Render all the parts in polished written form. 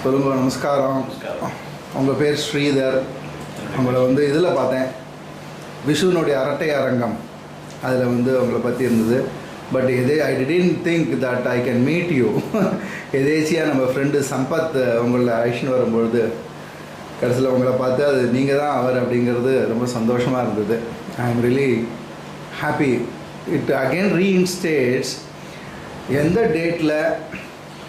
சொல்லுங்க. நமஸ்காரம். உங்கள் பேர் ஸ்ரீதர். உங்களை இதில் பார்த்தேன், விஷுனுடைய அரட்டை அரங்கம். அதில் உங்களை பற்றி இருந்தது. But I didn't think that I can meet you. எதேச்சியாக நம்ம ஃப்ரெண்டு சம்பத் உங்களை அழைச்சின்னு வரும்பொழுது கடைசியில் உங்களை பார்த்து அது நீங்கள் தான் அவர் அப்படிங்கிறது ரொம்ப சந்தோஷமாக இருந்தது. I am really happy. It again reinstates எந்த டேட்டில்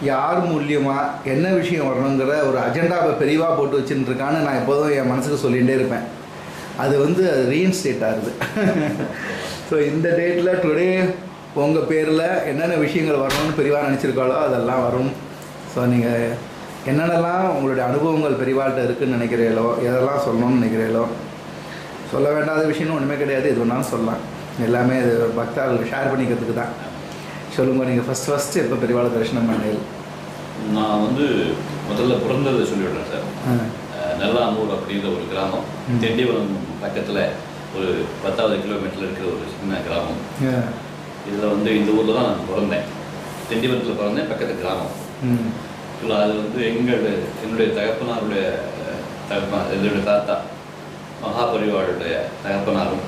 யார் மூலியமாக என்ன விஷயம் வரணுங்கிற ஒரு அஜெண்டாவை பெரிவாக போட்டு வச்சுட்டுருக்கான்னு நான் எப்போதும் என் மனசுக்கு சொல்லிகிட்டே இருப்பேன். அது ரீஇன்ஸ்டேட் ஆகுது. ஸோ இந்த டேட்டில் டுடே உங்கள் பேரில் என்னென்ன விஷயங்கள் வரணும்னு பெரிவாக நினச்சிருக்காளோ அதெல்லாம் வரும். ஸோ நீங்கள் என்னென்னலாம் உங்களுடைய அனுபவங்கள் பெரிவாள்கிட்ட இருக்குதுன்னு நினைக்கிறீங்களோ, எதெல்லாம் சொல்லணும்னு நினைக்கிறீங்களோ, சொல்ல வேண்டாத விஷயம்னு ஒன்றுமே கிடையாது. எது வேணாலும் சொல்லலாம். எல்லாமே இது பக்தாளுக்கு ஷேர் பண்ணிக்கிறதுக்கு தான். சொல்லுங்கள், நீங்கள் ஃபஸ்ட்டு எப்போ பெரிவாளை தரிசனம் பண்ணீங்க? நான் முதல்ல பிறந்ததை சொல்லிவிடுறேன் சார். நல்லாமூர் அப்படின்ற ஒரு கிராமம், திண்டிவனம் பக்கத்தில் ஒரு 10வது கிலோமீட்டரில் இருக்கிற ஒரு சின்ன கிராமம். இதில் இந்த ஊரில் தான் நான் பிறந்தேன். திண்டிவனத்தில் பிறந்தேன், பக்கத்து கிராமம். இல்லை அது என்னுடைய தகப்பனாருடைய என்னுடைய தாத்தா மகாபரிவாளுடைய தகப்பனாரும்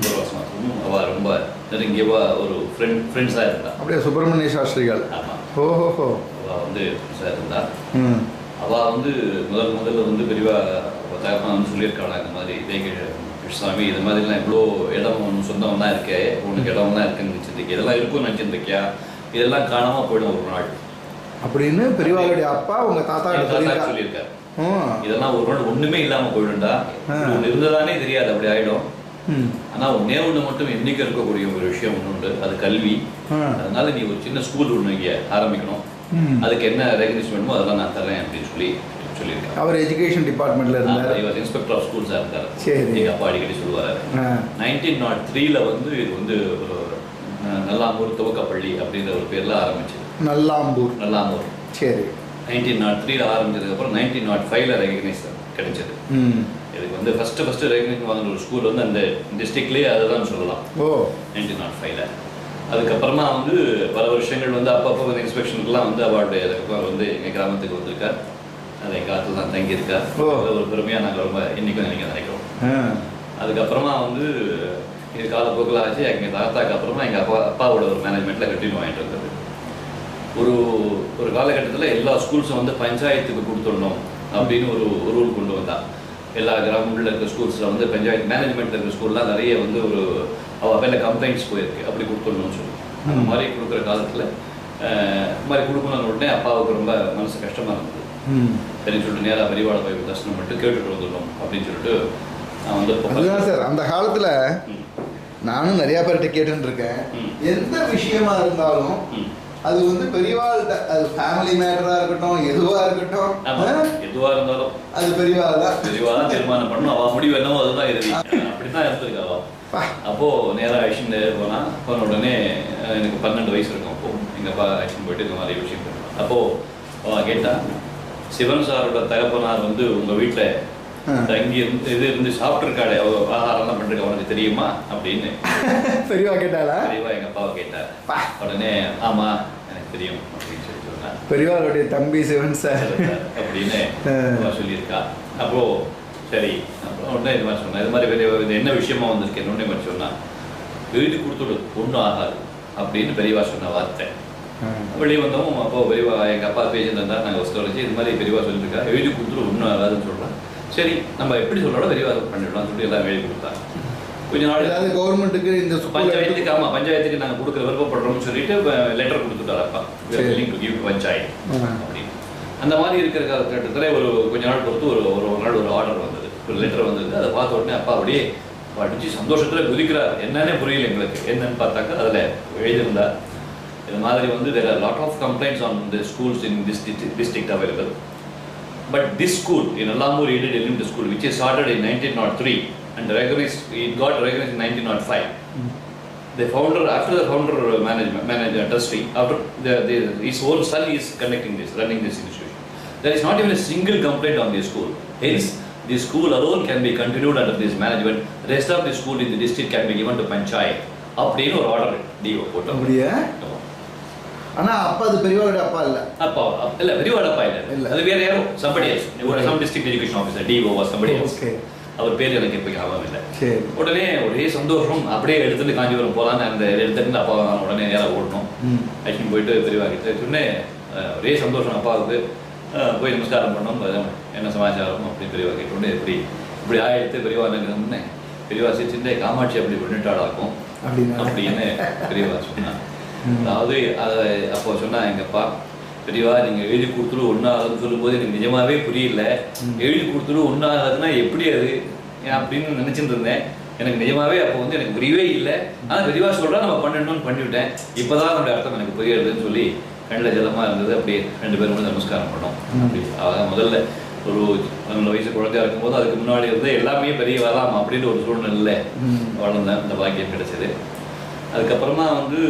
பூர்வசமாகவும் அவள் ரொம்ப நெருங்கியவா ஒரு ஃப்ரெண்ட்ஸாக இருந்தாள். அப்படியே சுப்பிரமணிய சாஸ்திரிகள். ஆமாம். ஓஹோ. அவள் ஃப்ரெண்ட்ஸாக இருந்தாள். அவள் முதல்ல பெரியவா தகப்பனா சொல்லியிருக்காளா, இந்த மாதிரி கிருஷ்ணசாமி இது மாதிரிலாம் இவ்வளோ இடம் சொந்தம் தான் இருக்கே, உனக்கு இடம் தான் இருக்குன்னு நினச்சிருக்கேன், இதெல்லாம் இருக்கும்னு நினச்சிருந்திருக்கியா, இதெல்லாம் காணாமல் போயிடும் ஒரு நாள் அப்படின்னு பெரியவாளுடைய அப்பா உங்கள் தாத்தா சொல்லியிருக்காரு. இதெல்லாம் ஒரு நாள் ஒன்றுமே இல்லாமல் போயிடும்டா, ஒன்று இருந்ததானே தெரியாது, அப்படி ஆகிடும். ஆனால் ஒன்று மட்டும் என்றைக்கும் இருக்கக்கூடிய ஒரு விஷயம் ஒன்று உண்டு, அது கல்வி. அதனால நீ ஒரு சின்ன ஸ்கூல் ஒன்று இங்கே ஆரம்பிக்கணும், அதுக்கு என்ன ரெகக்னிஷன் வேணுமோ அதெல்லாம் நான் தரேன் அப்படின்னு சொல்லியிருக்கேன். அவர் எஜுகேஷன் டிபார்ட்மெண்ட்டில் இருந்தார். இவர் இன்ஸ்பெக்டர் ஆஃப் ஸ்கூல்ஸாக இருந்தார். சரி. எங்கள் அப்பா அடிக்கடி சொல்லுவார். 1903 இது நல்லாம்பூர் துவக்கப்பள்ளி அப்படின்ற ஒரு பேரில் ஆரம்பிச்சது. நல்லாம்பூர். சரி. 1903 ஆரம்பிச்சதுக்கப்புறம் 1905 ரெகக்னைசேஷன் கிடைச்சது. இதுக்கு ஃபஸ்ட்டு ரெகக்னைசேஷன் வாங்கின ஒரு ஸ்கூல் அந்த டிஸ்ட்ரிக்ட்லேயே அதுதான் சொல்லலாம். 1905. அதுக்கப்புறமா பல வருஷங்கள் அப்பப்போ இன்ஸ்பெக்ஷனுக்குலாம் அவளுடைய எங்கள் கிராமத்துக்கு வந்திருக்கார். அது எங்கள் காலத்தில் தான் தங்கியிருக்கார். ஒரு பெருமையாக நாங்கள் ரொம்ப இன்றைக்கும் நினைக்கிறோம். அதுக்கப்புறமா இது காலப்போக்கில் ஆச்சு. எங்கள் தாத்தாக்கு அப்புறமா எங்கள் அப்பாவோட ஒரு மேனேஜ்மெண்ட்டில் கண்டினியூ ஆகிட்டு இருந்தது. ஒரு காலகட்டத்தில் எல்லா ஸ்கூல்ஸும் பஞ்சாயத்துக்கு கொடுத்துடணும் அப்படின்னு ஒரு ரூல் கொண்டு வந்தால், எல்லா கிராமங்களில் இருக்கிற ஸ்கூல்ஸில் பஞ்சாயத்து மேனேஜ்மெண்ட்டில் இருக்கிற ஸ்கூல்லாம் நிறைய அவள் மேலே கம்ப்ளைண்ட்ஸ் போயிருக்கு, அப்படி கொடுத்துடணும்னு சொல்லி. அந்த மாதிரி கொடுக்குற காலத்தில் மாதிரி கொடுக்கணும்னு உடனே அப்பாவுக்கு ரொம்ப மனசு கஷ்டமாக இருந்தது. சரின்னு சொல்லிட்டு நேராக பெரியவாளை போய் தரிசனம் பண்ணிட்டு கேட்டுட்டு வந்துடணும் அப்படின்னு சொல்லிட்டு நான் சார் அந்த காலத்தில் நானும் நிறையா பேர்கிட்ட கேட்டுன்னு இருக்கேன். எந்த விஷயமா இருந்தாலும் அது பெரியவாள்கிட்ட, அது ஃபேமிலி மேட்டராக இருக்கட்டும், எதுவாக இருந்தாலும் அது பெரியவா தான் தீர்மானம் பண்ணணும். அவள் முடிவு என்னவோ அதுதான் இறுதி. அப்படிதான் இருந்திருக்கு அவள். அப்போது நேராக ஆக்ஷன் போன உடனே எனக்கு 12 வயசு இருக்கும். அப்போது எங்கள் அப்பா ஆக்ஷன் போயிட்டு இந்த மாதிரி விஷயம் பண்ணுவோம். அப்போது அவள் கேட்டால், சிவன் சாரோட தகப்பனார் உங்கள் வீட்டில் தங்கி இருந்து சாப்பிட்ருக்காளே, ஆகாரம்லாம் பண்ணிருக்க, அவனுக்கு தெரியுமா அப்படின்னு பெரியவா கேட்டாளா? பெரியவா எங்கள் அப்பாவை கேட்டார். உடனே ஆமாம் எனக்கு தெரியும் அப்படின்னு சொல்லி சொன்னார். பெரியவாளுடைய தம்பி சிவன் சார் அப்படின்னு சொல்லியிருக்கா. அப்போது சரி, அப்புறம் உடனே இது மாதிரி சொன்னேன், இது மாதிரி பெரிய என்ன விஷயமா வந்திருக்கேன் உடனே மாதிரி சொன்னால், எழுதி கொடுத்துடு ஒன்றும் ஆகாது அப்படின்னு பெரியவா சொன்ன வார்த்தை. வெளியே வந்தோம். அப்போ பெரியவா எங்கள் அப்பா பேசிட்டு இருந்தால் நாங்கள் வசதி வச்சு இது மாதிரி பெரியவா சொல்லியிருக்கா, எழுதி கொடுத்துட்டு ஒன்றும் ஆகாதுன்னு சொல்கிறேன். சரி, நம்ம எப்படி சொல்கிறோம் பெரியவா பண்ணிடலாம் சொல்லிட்டு எல்லாம் எழுதி கொடுத்தாங்க. கொஞ்ச நாள் ஏதாவது கவர்மெண்ட்டுக்கு இந்த பஞ்சாயத்துக்கு, ஆமாம் பஞ்சாயத்துக்கு நாங்கள் கொடுக்குற விருப்பப்படுறோம்னு சொல்லிட்டு லெட்டர் கொடுத்துட்டார் அப்பா, பஞ்சாயத்து அப்படின்னு. அந்த மாதிரி இருக்கிற காலகட்டத்தில் கொஞ்ச நாள் பொறுத்து ஒரு நாள் ஒரு ஆர்டர் வந்தது, ஒரு லெட்டர் வந்தது. அதை பார்த்த உடனே அப்பா அப்படியே படித்து சந்தோஷத்தில் குதிக்கிறார். என்னன்னே புரியல எங்களுக்கு. என்னன்னு பார்த்தாக்கா அதில் எழுதியிருந்தார், இது மாதிரி there are a lot of complaints on the schools in this district available, but this school in Nallamur Aided Elementary School, which is started in 1903 and it got recognized in 1905. The founder, after the founder manager trustee, after his whole son is running this institution. There is not even a single complaint on this school. Hence, the school alone can be continued under this management. The rest of the school in the district can be given to Panchayat. அப்படின்னு ஒரு order DO போட்டோம். அப்படியே ஆனால் அப்பா அது பெரியவாளுடைய அப்பா இல்லை. அப்பா இல்லை, பெரியவாள் அப்பா இல்லை, அது வேற யாரும் somebody some district education officer DO somebody. Okay. அவர் பேர் எனக்கு இப்போ ஞாபகம் இல்லை. சரி. உடனே ஒரே சந்தோஷம், அப்படியே எடுத்துட்டு காஞ்சிபுரம் போகலான்னு அந்த எடுத்துட்டு அப்பா உடனே நேராக ஓடணும். ஆக்சுவலி போயிட்டு பெரியவா கிட்ட சொன்னே ஒரே சந்தோஷம் அப்பாவுக்கு. போய் நமஸ்காரம் பண்ணோம், என்ன சமாச்சாரம் அப்படின்னு பெரியவா கேட்டோடனே இப்படி ஆயிடுத்து பெரியவா என்ன பெரியவா சிரிச்சுட்டு காமாட்சி அப்படி பண்ணிட்டாடாக்கும் அப்படின்னு பெரியவா சொன்னான். அதாவது அதை அப்போ சொன்னா எங்கப்பா, பெரியவா நீங்கள் எழுதி கொடுத்துரு ஒன்றாகுதுன்னு சொல்லும்போது எனக்கு நிஜமாவே புரியல. எழுதி கொடுத்துரு ஒன்றாகுதுன்னா எப்படி அது அப்படின்னு நினச்சிட்டு இருந்தேன். எனக்கு நிஜமாவே அப்போ வந்து எனக்கு புரியவே இல்லை. ஆனால் பெரியவா சொல்கிறா நம்ம பண்ணணும்னு பண்ணிவிட்டேன். இப்போதான் அதனுடைய அர்த்தம் எனக்கு புரியுறதுன்னு சொல்லி கண்ணில் ஜலமாக இருந்தது. அப்படியே 2 பேரும் வந்து நமஸ்காரம் பண்ணோம். அப்படி அதான் முதல்ல ஒரு 12 வயசு குழந்தையா இருக்கும்போது அதுக்கு முன்னாடி வந்து எல்லாமே பெரிய வரலாம் அப்படின்னு ஒரு சூழ்நிலை வளர்ந்தேன். அந்த பாக்கியம் கிடைச்சது. அதுக்கப்புறமா வந்து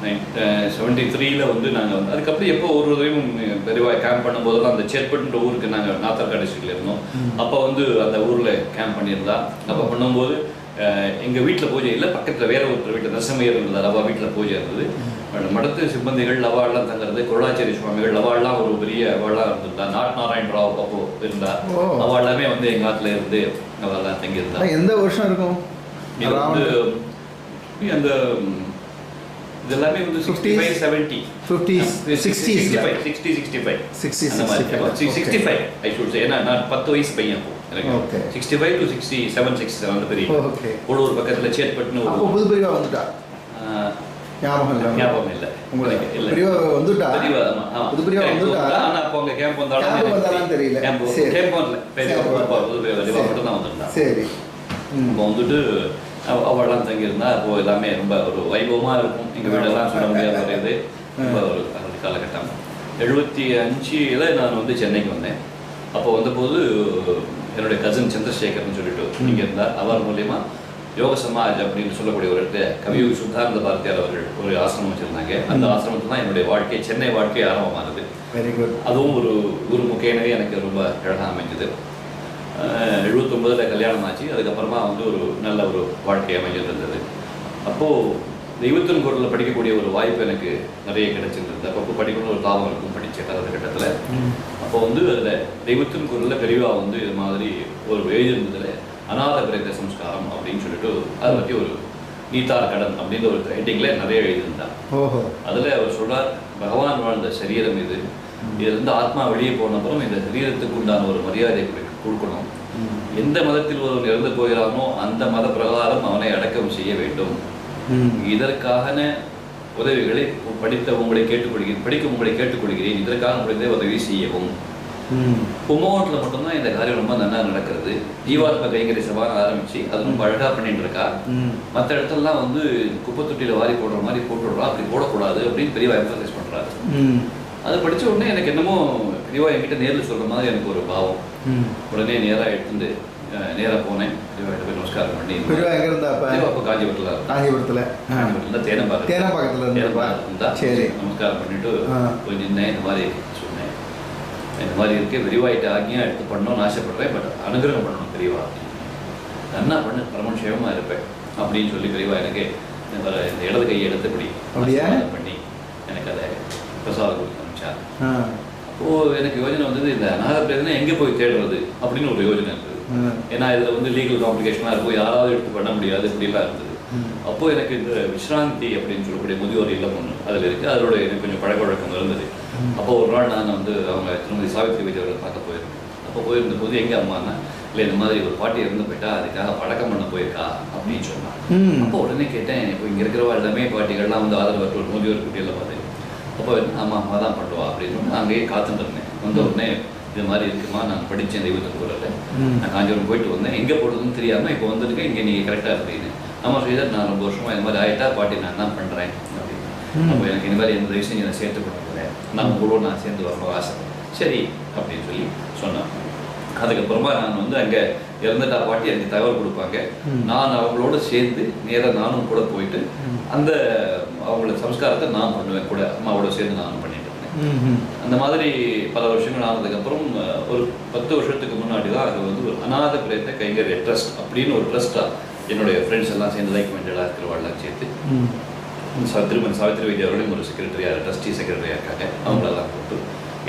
73ல் வந்து நாங்கள் வந்து அதுக்கப்புறம் எப்போ ஒரு தடவையும் பெரியவாய் கேம்ப் பண்ணும்போதெல்லாம் அந்த சேட்பட்டுன்ற ஊருக்கு நாங்கள் நாத்தார்கா டிஸ்ட்ரிக்டில் இருந்தோம். அப்போ வந்து அந்த ஊரில் கேம்ப் பண்ணியிருந்தா. அப்போ பண்ணும்போது எங்கள் வீட்டில் பூஜை இல்லை, பக்கத்தில் வேற ஒருத்தர் வீட்டில் நரசிம்மையர் இருந்தார், அவள் வீட்டில் பூஜை இருந்தது. மடத்து சிப்பந்திகள் லவாடெலாம் தங்குறது, கொள்ளாச்சேரி சுவாமிகள் லவாடெலாம் ஒரு பெரிய அவள்லாம் இருந்திருந்தா. நாட் நாராயண் ராவ் அப்போ இருந்தா. அவள் எல்லாமே வந்து எங்கள் காட்டில் இருந்து அவெல்லாம் தங்கியிருந்தா. எந்த வருஷம் இருக்கும் இது வந்து அந்த இதெல்லாமே வந்து 65 70 50s 60s 65 65 I should say. ஏன்னா நான் 10 வயசு பையன் அப்போ எனக்கு 65 to 67 67 அந்த பெரிய ஒரு பக்கத்துல சேட்பட்டுன்னு ஒரு புது பெரியவா வந்துட்டா. ஞாபகம் இல்லை உங்களுக்கு இல்லை. பெரியவா வந்துட்டா, பெரியவா புது பெரியவா வந்துட்டா. ஆனா அப்போ அங்க கேம்ப் வந்தாலும் தெரியல. கேம்ப் வரல, பெரியவா புது பெரியவா மட்டும் தான் வந்திருந்தா. சரி. இப்போ வந்துட்டு அவள்லாம் தங்கியிருந்தா. அப்போது எல்லாமே ரொம்ப ஒரு வைபவமாக இருக்கும். எங்கள் வீடெல்லாம் சொல்ல முடியாத ஒரு இது ரொம்ப ஒரு காலகட்டம். 75ல் நான் வந்து சென்னைக்கு வந்தேன். அப்போ வந்தபோது என்னுடைய கசின் சந்திரசேகர்னு சொல்லிட்டு இங்கே இருந்தார். அவர் மூலியமா யோக சமாஜ் அப்படின்னு சொல்லக்கூடிய ஒரு இடத்துல கவியோகி சுத்தானந்த பாரதியார் அவர்கள் ஒரு ஆசிரமம் வச்சுருந்தாங்க. அந்த ஆசிரமத்தில் தான் என்னுடைய வாழ்க்கை, சென்னை வாழ்க்கை ஆரம்பமானது. Very good. அதுவும் ஒரு குரு முக்கியனவே எனக்கு ரொம்ப அழகாக அமைஞ்சது. 79ல் கல்யாணம் ஆச்சு. அதுக்கப்புறமா வந்து ஒரு நல்ல ஒரு வாழ்க்கை அமைஞ்சிட்டு இருந்தது. அப்போது தெய்வத்தின் குரலில் படிக்கக்கூடிய ஒரு வாய்ப்பு எனக்கு நிறைய கிடைச்சிருந்தது. அப்போ படிக்கணும் ஒரு லாபம் இருக்கும் படித்த காலகட்டத்தில். அப்போ வந்து அதில் தெய்வத்தின் குரலில் பெரியவா வந்து இது மாதிரி ஒரு எழுதியிருந்ததில் அநாத பிரேத சம்ஸ்காரம் அப்படின்னு சொல்லிட்டு அதை பற்றி ஒரு நீத்தார் கடன் அப்படின்ற ஒரு ரைட்டிங்கில் நிறைய எழுதியிருந்தார். அதில் அவர் சொல்கிறார், பகவான் வாழ்ந்த சரீரம் இது, இதிலிருந்து ஆத்மா வெளியே போன அப்புறம் இந்த சரீரத்துக்கு உண்டான ஒரு மரியாதை கொடுக்கணும். எந்த மதத்தில் ஒருவன் இறந்து போகிறானோ அந்த மத பிரகாரம் அவனை அடக்கம் செய்ய வேண்டும். இதற்கான உதவிகளை படிக்க உங்களை கேட்டுக்கொள்கிறேன். இதற்காக முடிந்த உதவி செய்யவும். கும்பகோணத்தில் மட்டும்தான் இந்த காரியம் ரொம்ப நல்லா நடக்கிறது. ஜீவாத்ம கைங்கரி சபான்னு ஆரம்பிச்சு அது ரொம்ப அழகா பண்ணிட்டு இருக்கா. மற்ற இடத்துலலாம் வந்து குப்பை தொட்டியில வாரி போடுற மாதிரி போட்டுடுறா, அப்படி போடக்கூடாது அப்படின்னு பெரியவா எம்பசைஸ் பண்றாரு. அது படிச்ச உடனே எனக்கு என்னமோ பெரியவா என்கிட்ட நேரில் சொல்ற மாதிரி எனக்கு ஒரு பாவம். உடனே நேராக எடுத்துட்டு நேராக போனேன். பெரியவாட்ட போய் நமஸ்காரம் பண்ணி. அப்போ காஞ்சிபுரத்தில் தேனம்பாக்கத்தில் இருந்தா. சரி. நமஸ்காரம் பண்ணிட்டு போய் நின்னேன். இந்த மாதிரி சொன்னேன், இந்த மாதிரி இருக்கு, பெரியவாயிட்ட ஆகியா எடுத்து பண்ணணும்னு ஆசைப்படுறேன், பட் அனுகிரகம் பண்ணணும் பெரியவா, என்ன பண்ணு பரமக்ஷேமமாக இருப்பேன் அப்படின்னு சொல்லி பெரியவா எனக்கு இந்த இடது கையை எடுத்தபடி பண்ணி எனக்கு அதை பிரசாதம் கொடுத்து அனுப்பிச்சார். அப்போது எனக்கு யோஜனை வந்தது, இந்த அநாத பிரேதனை எங்கே போய் தேடுறது அப்படின்னு ஒரு யோஜனை இருந்தது. ஏன்னா இதில் வந்து லீகல் காம்ப்ளிகேஷனாக இருக்கும், யாராவது எடுத்து பண்ண முடியாது இப்படிலாம் இருந்தது. அப்போது எனக்கு இந்த விஸ்ராந்தி அப்படின்னு சொல்லக்கூடிய முதியோர் இல்லம் ஒன்று அதில் இருக்குது. அதோட எனக்கு கொஞ்சம் பழக்கவழக்கம் இருந்தது. அப்போ ஒரு நாள் நான் வந்து அவங்க திருமதி சாவித்ரி விஜய் அவர்களை பார்க்க போயிருந்தேன். அப்போ போயிருந்த போது எங்கே அம்மானா, இல்லை இந்த மாதிரி ஒரு பாட்டி இருந்து போயிட்டா, அதுக்காக பழக்கம் பண்ண போயிருக்கா அப்படின்னு சொன்னாங்க. அப்போ உடனே கேட்டேன், இப்போ இங்கே இருக்கிறவா எல்லாமே பாட்டிகள்லாம் வந்து ஆதரவற்ற ஒரு முதியோர் குட்டியில் பார்த்து, அப்போ ஆமாம் அம்மா தான் பண்ணுவா அப்படின்னு அங்கேயே காத்துட்டு இருந்தேன். வந்த உடனே இது மாதிரி இருக்குமா, நான் படித்தேன் தெய்வத்துக்கு குரலில், நான் காஞ்சிபுரம் போயிட்டு வந்தேன், எங்கே போடுறதுன்னு தெரியாமல் இப்போ வந்திருக்கேன், இங்கே நீங்கள் கரெக்டாக அப்படின்னு. ஆமாம் ஸ்ரீதர், நான் ரொம்ப வருஷமாக இந்த மாதிரி ஆகிட்டா பாட்டி நான் என்ன பண்ணுறேன் அப்படின்னு. அப்போ எனக்கு இந்த மாதிரி எந்த தயவு செஞ்சு நான் சேர்த்து கொடுக்குறேன், நான் உங்களோட நான் சேர்ந்து வரணும் ஆசை. சரி அப்படின்னு சொல்லி சொன்னேன். அதுக்கப்புறமா நான் வந்து அங்கே இறந்துட்டா பாட்டி எனக்கு தகவல் கொடுப்பாங்க. நான் அவங்களோட சேர்ந்து நேராக நானும் கூட போயிட்டு அந்த அவங்களோட சம்ஸ்காரத்தை நான் பண்ணுவேன், கூட அம்மாவோட சேர்ந்து நானும் பண்ணிட்டு இருந்தேன். அந்த மாதிரி பல வருஷங்கள் ஆனதுக்கப்புறம் ஒரு 10 வருஷத்துக்கு முன்னாடி தான் அது வந்து ஒரு அநாத பிரேத கைங்கரிய ட்ரஸ்ட் அப்படின்னு ஒரு ட்ரஸ்ட்டாக என்னுடைய ஃப்ரெண்ட்ஸ் எல்லாம் சேர்ந்து லைக் மைண்டடாக இருக்கிறவாள்லாம் சேர்த்து திருமணி சாவித்திரி வைத்திய அவர்களும் ஒரு செக்ரட்டரியாக ட்ரஸ்டி செக்ரட்டரியாக இருக்காங்க. அவங்களெல்லாம் போட்டு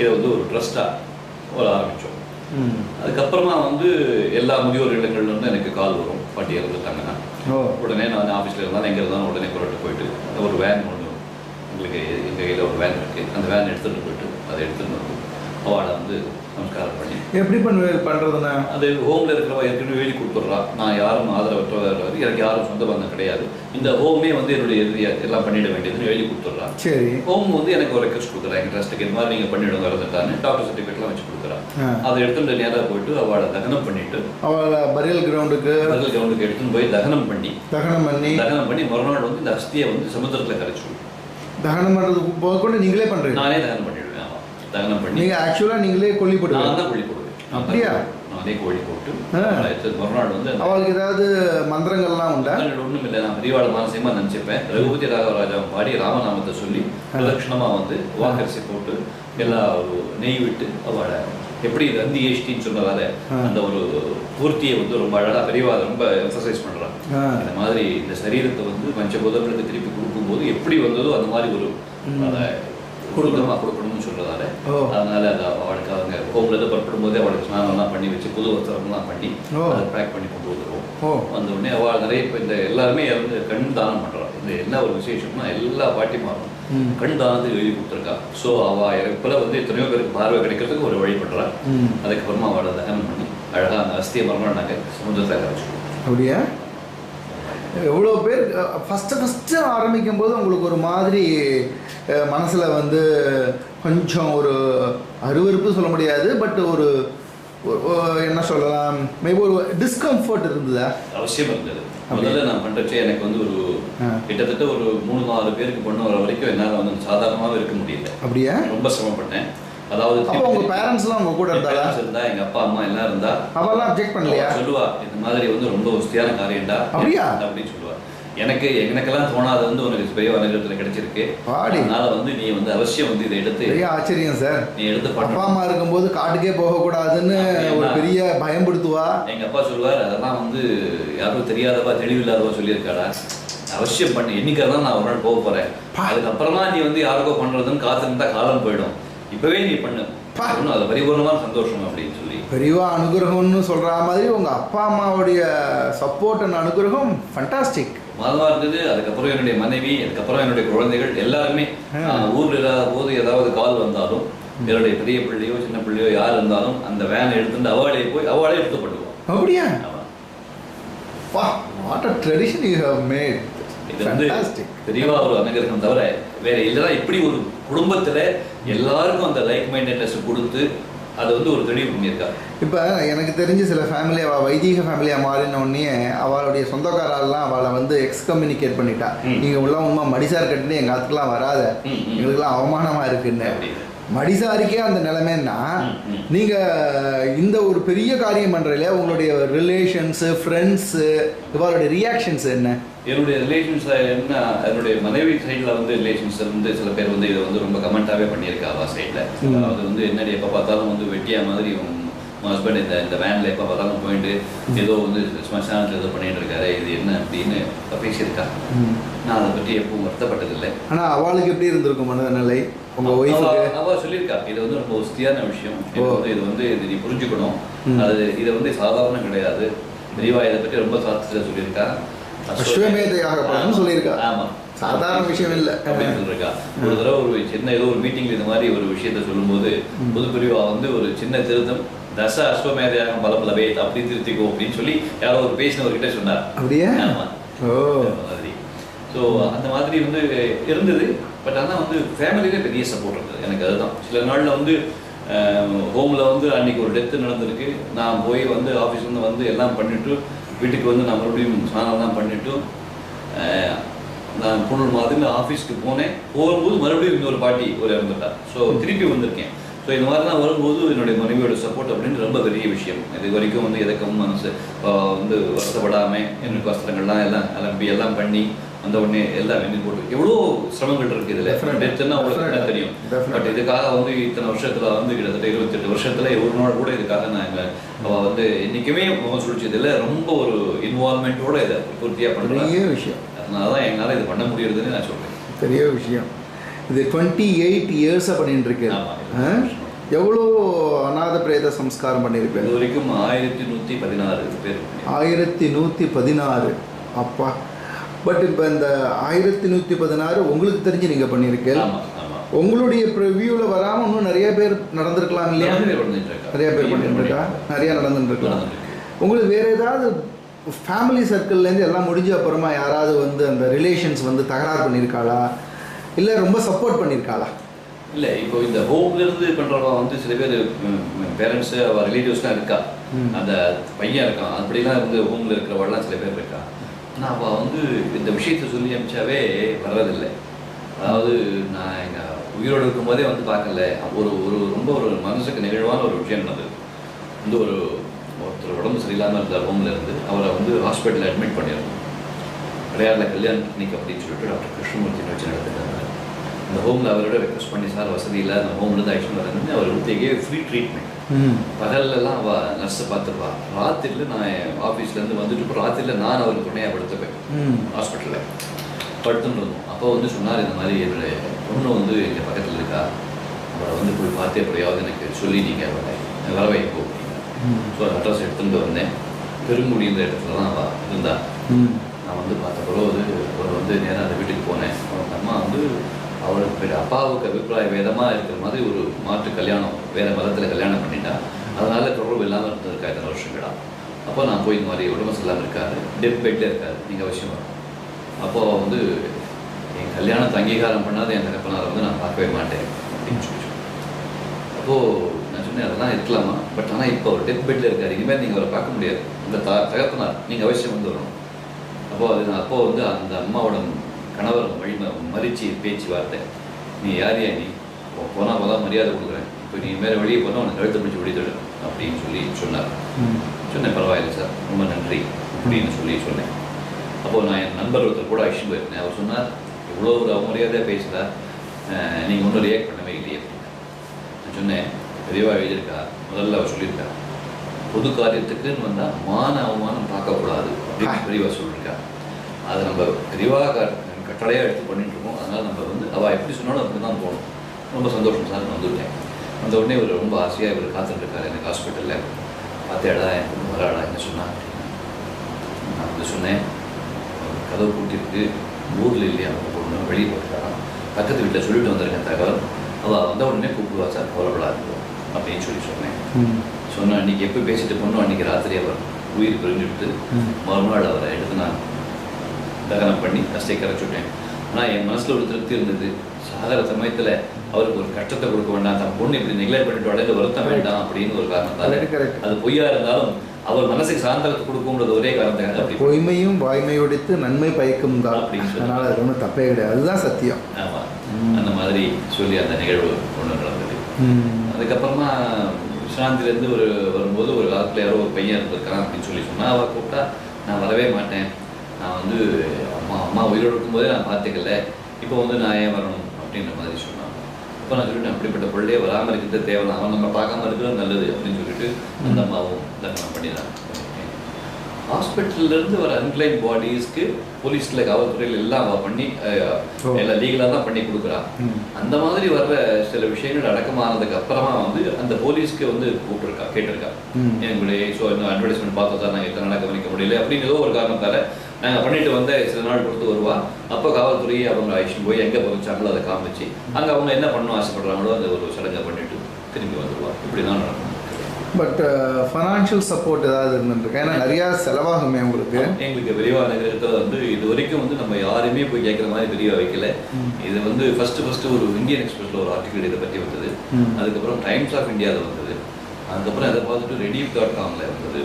இதை வந்து ஒரு ட்ரஸ்ட்டாக ஆரம்பித்தோம். அதுக்கப்புறமா வந்து எல்லா முதியோர் இல்லங்கள்லேருந்து எனக்கு கால் வரும், பாட்டி இறந்துட்டாங்கன்னா. உடனே நான் ஆஃபீஸில் இருந்தாலும் எங்கே இருந்தாலும் உடனே புறட்டு போயிட்டு ஒரு வேன் ஒன்று எங்களுக்கு எங்கள் கையில் ஒரு வேன் இருக்குது, அந்த வேன் எடுத்துகிட்டு போயிட்டு அதை எடுத்துகிட்டு வந்து அவளை வந்து நமஸ்காரம் பண்ணி எப்படி பண்ணுறதுன்னா அது ஹோமில் இருக்கிறவ ஏற்கனவே எழுதி கொடுத்துட்றா. நான் யாரும் ஆதரவற்றவர், எனக்கு யாரும் சொந்த பந்தம் கிடையாது, இந்த ஹோமே வந்து என்னுடைய எல்லாம் பண்ணிட வேண்டியதுன்னு எழுதி கொடுத்துட்றா. சரி, ஹோம் வந்து எனக்கு ஒரு ரெக்வஸ்ட் கொடுக்குறா, எங்கள் ட்ரஸ்ட்டுக்கு இது மாதிரி நீங்கள் பண்ணிவிடுங்க இறந்துட்டான்னு டாக்டர் சர்டிஃபிகேட்லாம் வச்சு கொடுக்குறா. அதை எடுத்துகிட்டு நேராக போயிட்டு அவளை தகனம் பண்ணிவிட்டு அவளை பரியல் கிரவுண்டுக்கு எடுத்துன்னு போய் தகனம் பண்ணி மறுநாள் வந்து இந்த அஸ்தியை வந்து சமுத்திரத்தில் கரைச்சிடுவோம். தகனம் பண்ணுறதுக்கு போக கூட நீங்களே பண்ணுறீங்க? நானே தகனம் பண்ணிவிடுவேன். தகனம் பண்ணி நீங்கள் ஆக்சுவலாக நீங்களே கொல்லி போட்டு? நான் தான் கொல்லி போடுவேன். அப்படியா? நானே கோழி போட்டு மறுநாள் வந்து அவளுக்கு ஏதாவது மந்திரங்கள்லாம் உண்டா? ஒன்றும் இல்லை, நான் பெரியவாள் மானசியமாக நினச்சிப்பேன். ரகுபதி ராகவராஜா பாடி ராமநாமத்தை சொல்லி பிரதட்சணமாக வந்து வாக்கரிசி போட்டு எல்லா ஒரு நெய் விட்டு அவளை எப்படி இது வந்து ஏஷ்டின்னு சொன்னதால அந்த ஒரு பூர்த்தியை வந்து ரொம்ப அழகாக பெரியவா ரொம்ப எக்ஸசைஸ் பண்ணுறான். இந்த மாதிரி இந்த சரீரத்தை வந்து பஞ்சபூதங்களுக்கு திருப்பி கொடுக்கும்போது எப்படி வந்ததோ அந்த மாதிரி ஒரு அதை கொடுக்கணும்னு சொல்றதால அதனால அதை அவளுக்கு அவங்க ஹோம்ல புறப்படும் போதே அவளுக்கு ஸ்நானம்லாம் பண்ணி வச்சு புது வஸ்திரம்லாம் பண்ணி அதை பேக் பண்ணி கொண்டு வந்துடுவோம். வந்த உடனே அவள் நிறைய இப்போ இந்த எல்லாருமே வந்து கண் தானம் பண்றான். இந்த என்ன ஒரு விசேஷம்னா எல்லா பாட்டிமாரும் கண் தானத்துக்கு எழுதி கொடுத்துருக்கா. ஸோ அவள் இப்போல வந்து எத்தனையோ பேருக்கு பார்வை கிடைக்கிறதுக்கு ஒரு வழி பண்றா. அதுக்கப்புறமா அவளை தகனம் பண்ணி அழகாக அந்த அஸ்தியை மறுநாள் நாங்கள் சமுதிரத்தை கரைச்சிடுவோம். அப்படியா? எவ்வளோ பேர் ஃபஸ்ட்டு ஆரம்பிக்கும் போது உங்களுக்கு ஒரு மாதிரி மனசில் வந்து கொஞ்சம் ஒரு அருவருப்பு சொல்ல முடியாது, பட் ஒரு என்ன சொல்லலாம், மேபி ஒரு டிஸ்கம்ஃபர்ட் இருந்ததா? அவசியம் இருந்தது. முதல்ல நான் பண்ணுறச்சே எனக்கு வந்து ஒரு கிட்டத்தட்ட ஒரு 3-4 பேருக்கு பொண்ணு வர வரைக்கும் என்னால் வந்து சாதாரணமாகவே இருக்க முடியல. அப்படியா? ரொம்ப சிரமப்பட்டேன். அதாவது உங்க பேரண்ட்ஸ்லாம் உங்க கூட இருந்தா, எங்க அப்பா அம்மா எல்லாம் இருந்தா அவெல்லாம் அப்ஜெக்ட் பண்ணலையா? சொல்லுவா, இந்த மாதிரி வந்து ரொம்ப வசதியான காரியம்டா அப்படின்னு சொல்லுவா. எனக்கெல்லாம் தோணாது வந்து உனக்கு பெரிய வணக்கத்தில் கிடைச்சிருக்கு, அதனால வந்து நீ வந்து அவசியம் வந்து இதை எடுத்து. ஆச்சரியம் சார், நீ எடுத்து அப்பா அம்மா இருக்கும்போது காட்டுக்கே போகக்கூடாதுன்னு ஒரு பெரிய பயன்படுத்துவா. எங்க அப்பா சொல்லுவார், அதெல்லாம் வந்து யாரும் தெரியாதவா தெளிவில்லாதவா சொல்லியிருக்காடா, அவசியம் பண்ணு, என்னைக்காதான் நான் ஒரு நாள் போக போறேன், அதுக்கப்புறமா நீ வந்து யாருக்கோ பண்றதுன்னு காத்திருந்தா காலம் போயிடும், இப்பவே நீ பண்ணு, அது பரிபூர்ணமான சந்தோஷம் அப்படின்னு சொல்லி பெரியவா அனுகிரகம்னு சொல்ற மாதிரி உங்க அப்பா அம்மாவுடைய சப்போர்ட் அண்ட் அனுகிரகம் ஃபண்டாஸ்டிக் மாதமா இருந்தது. அதுக்கப்புறம் என்னுடைய மனைவி, அதுக்கப்புறம் என்னுடைய குழந்தைகள் எல்லாருமே ஊர்ல இல்லாத போது ஏதாவது கால் வந்தாலும் என்னுடைய பெரிய பிள்ளையோ சின்ன பிள்ளையோ யார் இருந்தாலும் அந்த வேனை எடுத்துட்டு அவார்டே போய் அவார்டே எடுத்துப்படுவோம். அப்படியா? What a tradition you have mat. இது வந்து பெரியவா ஒரு அனுகிரகம் தவிர வேற இல்லைன்னா இப்படி ஒரு குடும்பத்துல எல்லாருக்கும் அந்த லைக் மைண்டட்னஸ் கொடுத்து அது வந்து ஒரு தெளிவு பண்ணியிருக்கா. இப்போ எனக்கு தெரிஞ்சு சில ஃபேமிலி அவள் வைதிக ஃபேமிலியாக மாறினோடனே அவளுடைய சொந்தக்காரெல்லாம் அவளை வந்து எக்ஸ்கம்யூனிகேட் பண்ணிட்டா. நீங்கள் உள்ள உண்மை மடிசார் கட்டுன்னு எங்கள் ஆத்துக்கெல்லாம் வராத, எங்களுக்கெல்லாம் அவமானமாக இருக்குன்னு. மடிசாருக்கே அந்த நிலைமைன்னா நீங்கள் இந்த ஒரு பெரிய காரியம் பண்ணுறீங்களே, உங்களுடைய ரிலேஷன்ஸு ஃப்ரெண்ட்ஸு இவளுடைய ரியாக்ஷன்ஸ் என்ன? என்னுடைய ரிலேஷன்ஸ் என்ன, என்னுடைய மனைவி சைடில் வந்து ரிலேஷன்ஸ் வந்து சில பேர் வந்து இதை வந்து ரொம்ப கமெண்ட்டாகவே பண்ணியிருக்கா அவள் சைடில். அது வந்து என்னடி எப்போ பார்த்தாலும் வந்து வெட்டியா மாதிரி ஹஸ்பண்ட் இந்த வேனில் எப்போ பார்த்தாலும் போயிட்டு ஏதோ வந்து ஸ்மசானத்தில் ஏதோ பண்ணிட்டு இருக்காரு, இது என்ன அப்படின்னு பேசியிருக்கா. நான் அதை பற்றி எப்பவும் வருத்தப்பட்டதில்லை. ஆனால் அவளுக்கு எப்படி இருந்திருக்கும் மனநிலை? அவள் சொல்லியிருக்கா, இது வந்து ரொம்ப வசதியான விஷயம், இது வந்து இது நீ புரிஞ்சுக்கணும், அது இதை வந்து சாதாரணம் கிடையாது, பெரியவா இதை பற்றி ரொம்ப சாஸ்திரத்தில் சொல்லியிருக்கா, சொல்லியிருக்கா. ஆமா, சாதாரண விஷயம் இல்லை அப்படின்னு சொல்லியிருக்கா. ஒரு தடவை ஒரு சின்ன ஏதோ ஒரு மீட்டிங்ல இந்த மாதிரி ஒரு விஷயத்த சொல்லும்போது புது பிரிவா வந்து ஒரு சின்ன திருத்தம், தச அஸ்வமேதையாக பலபலவே அப்படி திருத்திக்கோ அப்படின்னு சொல்லி யாரோ ஒரு பேசினவர்கிட்ட சொன்னார். அப்படியே? ஆமா, மாதிரி. ஸோ அந்த மாதிரி வந்து இருந்தது. பட் ஆனால் வந்து ஃபேமிலியிலே பெரிய சப்போர்ட் இருந்தது எனக்கு. அதுதான் சில நாளில் வந்து ஹோமில் வந்து அன்றைக்கி ஒரு டெத்து நடந்திருக்கு, நான் போய் வந்து ஆஃபீஸ்லேருந்து வந்து எல்லாம் பண்ணிவிட்டு வீட்டுக்கு வந்து நான் மறுபடியும் ஸ்நானம்லாம் பண்ணிவிட்டு நான் பொருள் மாதிரி ஆஃபீஸ்க்கு போகும்போது மறுபடியும் இன்னொரு பாட்டி ஒரு இறந்துட்டா. ஸோ திருப்பி வந்திருக்கேன். ஸோ இந்த மாதிரிலாம் வரும்போது என்னுடைய மனைவியோட சப்போர்ட் அப்படின்னு ரொம்ப பெரிய விஷயம். இது வரைக்கும் வந்து எதற்கும் மனசு வந்து வருத்தப்படாமல் எனக்கு வஸ்திரங்கள்லாம் எல்லாம் அலம்பி எல்லாம் பண்ணி அந்த உடனே எல்லாம் வெண்ணி போட்டு எவ்வளோ சிரமங்கள் இருக்குது இதில். டெத்துன்னா அவங்களுக்கு என்ன தெரியும். பட் இதுக்காக வந்து இத்தனை வருஷத்தில் வந்து கிட்டத்தட்ட 28 வருஷத்தில் ஒரு நாள் கூட இதுக்காக நாங்கள் அவள் வந்து என்றைக்குமே முகம் சுழிச்சதில்லை. ரொம்ப ஒரு இன்வால்மெண்ட்டோட இதை பூர்த்தியாக பண்ணுற விஷயம். அதனால தான் எங்களால் இது பண்ண முடியறதுன்னு நான் சொல்கிறேன். பெரிய விஷயம். இது 28 இயர்ஸாக பண்ணிட்டு இருக்கேன். எவ்வளோ அநாத பிரேத சம்ஸ்காரம் பண்ணியிருக்கேன்? இது வரைக்கும் 1116 பேர். 1116. அப்பா. பட் இப்போ இந்த 1116 உங்களுக்கு தெரிஞ்சு நீங்கள் பண்ணியிருக்கேன். உங்களுடைய ப்ரிவியூவில் வராமல் இன்னும் நிறைய பேர் நடந்திருக்கலாம் இல்லையா? நிறைய பேர் பண்ணிட்டு இருக்கா, நிறையா நடந்துட்டுருக்கலாம். உங்களுக்கு வேறு ஏதாவது ஃபேமிலி சர்க்கிள்லேருந்து எல்லாம் முடிஞ்ச அப்புறமா யாராவது வந்து அந்த ரிலேஷன்ஸ் வந்து தகராறு பண்ணியிருக்காளா, இல்லை ரொம்ப சப்போர்ட் பண்ணியிருக்காளா? இல்லை, இப்போ இந்த ஹோம்லேருந்து பண்ணுறவங்க வந்து சில பேர் பேரண்ட்ஸு அவள் ரிலேட்டிவ்ஸ்லாம் இருக்கா, அந்த பையன் இருக்கான், அப்படிலாம் வந்து ஹோமில் இருக்கிறவெல்லாம் சில பேர் இருக்கா. ஆனால் அவள் வந்து இந்த விஷயத்தை சொல்லி அனுப்பிச்சாவே வர்றதில்லை. அதாவது நான் எங்கள் உயிரோடு இருக்கும்போதே வந்து பார்க்கல. ஒரு ரொம்ப ஒரு மனசுக்கு நெகிழ்வான ஒரு விஷயம் நடந்தது. வந்து ஒருத்தர் உடம்பு சரியில்லாமல் இருந்தார். ஹோமில் இருந்து அவரை வந்து ஹாஸ்பிட்டலில் அட்மிட் பண்ணியிருந்தோம். விளையாடல கல்யாண கிளினிக் அப்படின்னு சொல்லிட்டு டாக்டர் கிருஷ்ணமூர்த்தின்னு வச்சு நடத்துட்டாங்க. அந்த ஹோமில் அவரோட ரெக்வஸ்ட் பண்ணி, சார் வசதி இல்லை, அந்த ஹோம்லேருந்து ஆக்ஷன் வரணும்னு அவர் வந்து ஃப்ரீ ட்ரீட்மெண்ட். பகல்லலாம் அவள் நர்ஸை பார்த்துருப்பா. ராத்திரியில் நான் ஆஃபீஸ்லேருந்து வந்துட்டு இப்போ ராத்திரியில் நான் அவருக்கு துணையாக படுத்துப்பேன். ஹாஸ்பிட்டலில் படுத்துன்னு இருந்தோம். அப்போ வந்து சொன்னார், இந்த மாதிரி என்னுடைய பொண்ணு வந்து எங்கள் பக்கத்தில் இருக்கா, அவரை வந்து போய் பார்த்தே எப்படியாவது எனக்கு சொல்லி நீங்கள் வர வைப்போம் அப்படின்னா. ஸோ அட்ரஸ் எடுத்துகிட்டு வந்தேன். பெருங்குடின்ற இடத்துல தான் அவள் இருந்தா. நான் வந்து பார்த்த பிறகு அவர் வந்து நேராக அந்த வீட்டுக்கு போனேன். அவங்க அம்மா வந்து அவருக்கு அப்பாவுக்கு அபிப்பிராய வேதமாக இருக்கிற மாதிரி ஒரு மாற்று கல்யாணம், வேறு மதத்தில் கல்யாணம் பண்ணிட்டா. அதனால் தொடர்பு இல்லாமல் இருந்திருக்கா இத்தனை வருஷங்களா. அப்போ நான் போய் இந்த மாதிரி உடம்பு சரியில்லாமல் இருக்காரு, டெத் பெட்டில் இருக்காரு, நீங்கள் அவசியம் வரும். அப்போது வந்து என் கல்யாணத்தை அங்கீகாரம் பண்ணாத என் தகப்பனாரை வந்து நான் பார்க்கவே மாட்டேன் அப்படின்னு சொல்லி. அப்போது நான் சொன்னேன், அதெல்லாம் இருக்கலாமா, பட் ஆனால் இப்போ ஒரு டெத் பெட்டில் இருக்கார், இனிமேல் நீங்கள் அவரை பார்க்க முடியாது, இந்த தகப்பனார் நீங்கள் அவசியம் வந்து வரணும். அப்போது வந்து அந்த அம்மாவோட கணவர் மறிச்சு பேச்சு வார்த்தை, நீ யாரையா, நீ போனால் போதான் மரியாதை கொடுக்குறேன், இப்போ நீ மேலே வெளியே போனால் உனக்கு கழுத்தை பிடிச்சி வெளியிடு அப்படின்னு சொல்லி சொன்னார். சொன்னேன், பரவாயில்லை சார், ரொம்ப நன்றி அப்படின்னு சொன்னேன். அப்போது நான் என் நண்பர் ஒருத்தர் கூட அழிச்சு போயிருந்தேன். அவர் சொன்னார், இவ்வளோ ஒரு அவமரியாதையாக பேசுகிறா, நீங்கள் ஒன்றும் ரியாக்ட் பண்ணவே இல்லையே அப்படின்னு. நான் சொன்னேன், பெரியவா எழுதியிருக்கா, முதல்ல அவர் சொல்லியிருக்கா, பொது காரியத்துக்குன்னு வந்தால் மான அவமானம் பார்க்கக்கூடாது அப்படின்னு பெரியவா சொல்லியிருக்கா. அதை நம்ம பெரியவாக கட்டளையாக எடுத்து பண்ணிட்டு இருக்கோம். அதனால் நம்ம வந்து அவள் எப்படி சொன்னாலும் அப்படி தான் போகணும். ரொம்ப சந்தோஷம் சார், நான் வந்துவிட்டேன். வந்த உடனே இவர் ரொம்ப ஆசையாக இவர் காத்துட்ருக்காரு எனக்கு ஹாஸ்பிட்டலில். பார்த்தேடா என் பொண்ணு வராடா என்ன சொன்னான். நான் வந்து சொன்னேன், கதவு கூட்டிருக்கு, ஊரில் இல்லையா அவங்க பொண்ணு, வெளியே போட்டுட்டாரான், பக்கத்து வீட்டில் சொல்லிட்டு வந்திருக்கேன் தகவல், அவள் வந்த உடனே கூப்பிடுவா சார், கவலைப்படாது அப்படின்னு சொன்னேன். சொன்னேன், அன்றைக்கி எப்போ பேசிட்டு போனோம், அன்றைக்கி ராத்திரி அவர் உயிர் பிரிஞ்சுவிட்டு மறுநாள் அவரை எடுத்து நான் தகனம் பண்ணி கஷ்டை கரைச்சுட்டேன். ஆனால் என் மனசில் ஒரு திருப்தி இருந்தது. சாகர சமயத்தில் அவருக்கு ஒரு கஷ்டத்தை கொடுக்க வேண்டாம், தன் பொண்ணு இப்படி நெக்லெக்ட் பண்ணிட்டு உடனே வருத்தம் வேண்டாம் அப்படின்னு ஒரு காரணத்தால், அது பொய்யா இருந்தாலும் அவர் மனசுக்கு சாந்தத்தை கொடுக்கும்ன்றது ஒரே காரணத்துக்காக. அப்படி பொய்மையும் வாய்மையோடித்து நன்மை பயக்கும் தான் அப்படின்னு சொன்னால் அது ஒன்றும் தப்பே கிடையாது, அதுதான் சத்தியம். ஆமாம், அந்த மாதிரி சொல்லி அந்த நிகழ்வு ஒன்று நடந்தது. அதுக்கப்புறமா விஸ்ராந்திலேருந்து வரும்போது ஒரு காலத்தில் யாரோ ஒரு பையன் இருந்திருக்கான் அப்படின்னு சொன்னால் அவள் கூப்பிட்டா நான் வரவே மாட்டேன், நான் வந்து அம்மா உயிரோடு இருக்கும்போதே நான் பார்த்துக்கல, இப்போ வந்து நான் ஏன் வரணும் அப்படின்ற மாதிரி சொன்னான். அப்போ நான் சொல்லிட்டு, அப்படிப்பட்ட பிள்ளையே வராமல் இருக்கிறது தேவை, அவன் நம்ம பார்க்காம இருக்கிறது நல்லது அப்படின்னு சொல்லிட்டு அந்த அம்மாவும் தகனம் பண்ணிடுறாங்க. ஹாஸ்பிட்டல்லேருந்து வர அன்கிளைம் பாடிஸ்க்கு போலீஸில் காவல்துறையில் எல்லாம் அவள் பண்ணி எல்லாம் லீகலாக தான் பண்ணி கொடுக்குறான். அந்த மாதிரி வர்ற சில விஷயங்கள் அடக்கமானதுக்கு அப்புறமா வந்து அந்த போலீஸ்க்கு வந்து கூப்பிட்டுருக்கா, கேட்டிருக்கா, எங்களுடைய ஸோ இன்னும் அட்வர்டைஸ்மெண்ட் பார்த்தா தான் நாங்கள் எத்தனை நாள் கவனிக்க முடியல அப்படின்னு ஏதோ ஒரு காரணத்தால் நாங்கள் பண்ணிட்டு வந்த சில நாள் கொடுத்து வருவா. அப்போ காவல்துறையை அவங்க அழிச்சு போய் எங்கே பதிச்சாங்களோ அதை காமிச்சு அங்கே அவங்க என்ன பண்ணணும் ஆசைப்படுறாங்களோ அந்த ஒரு சடங்கை பண்ணிட்டு திரும்பி வந்துடுவா. இப்படி தான் நடக்கும். பட் ஃபைனான்ஷியல் சப்போர்ட் ஏதாவது இருந்துருக்கு? ஏன்னா நிறையா செலவாகுமே உங்களுக்கு. எங்களுக்கு விரிவாக நகரத்தில் வந்து இது வரைக்கும் வந்து நம்ம யாருமே போய் கேட்குற மாதிரி விரிவாக வைக்கல. இது வந்து ஃபஸ்ட்டு ஒரு இந்தியன் எக்ஸ்பிரஸில் ஒரு ஆர்டிக்கல் இதை பற்றி வந்தது. அதுக்கப்புறம் டைம்ஸ் ஆஃப் இந்தியாவில் வந்தது. அதுக்கப்புறம் அதை பார்த்துட்டு Rediff.comல வந்தது.